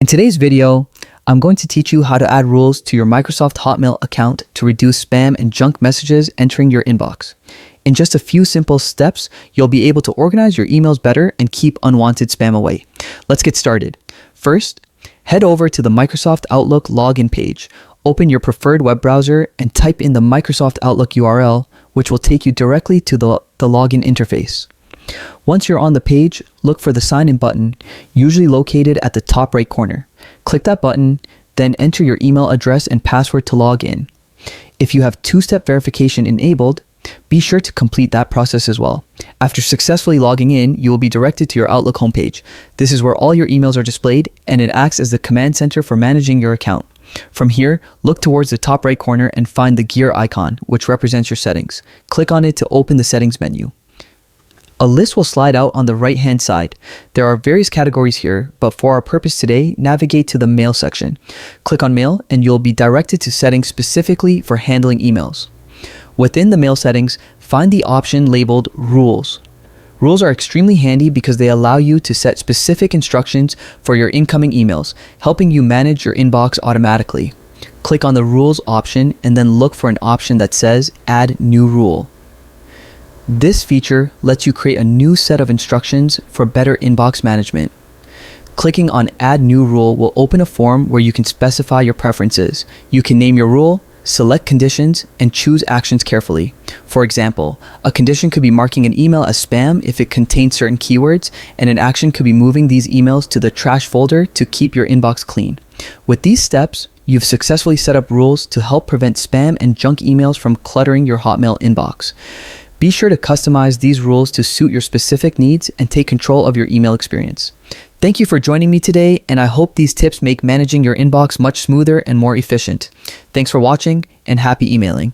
In today's video, I'm going to teach you how to add rules to your Microsoft Hotmail account to reduce spam and junk messages entering your inbox. In just a few simple steps, you'll be able to organize your emails better and keep unwanted spam away. Let's get started. First, head over to the Microsoft Outlook login page. Open your preferred web browser and type in the Microsoft Outlook URL, which will take you directly to the login interface. Once you're on the page, look for the sign in button, usually located at the top right corner. Click that button, then enter your email address and password to log in. If you have two-step verification enabled, be sure to complete that process as well. After successfully logging in, you will be directed to your Outlook homepage. This is where all your emails are displayed, and it acts as the command center for managing your account. From here, look towards the top right corner and find the gear icon, which represents your settings. Click on it to open the settings menu. A list will slide out on the right-hand side. There are various categories here, but for our purpose today, navigate to the Mail section. Click on Mail and you'll be directed to settings specifically for handling emails. Within the Mail settings, find the option labeled Rules. Rules are extremely handy because they allow you to set specific instructions for your incoming emails, helping you manage your inbox automatically. Click on the Rules option and then look for an option that says Add New Rule. This feature lets you create a new set of instructions for better inbox management. Clicking on Add New Rule will open a form where you can specify your preferences. You can name your rule, select conditions, and choose actions carefully. For example, a condition could be marking an email as spam if it contains certain keywords, and an action could be moving these emails to the trash folder to keep your inbox clean. With these steps, you've successfully set up rules to help prevent spam and junk emails from cluttering your Hotmail inbox. Be sure to customize these rules to suit your specific needs and take control of your email experience. Thank you for joining me today, and I hope these tips make managing your inbox much smoother and more efficient. Thanks for watching, and happy emailing.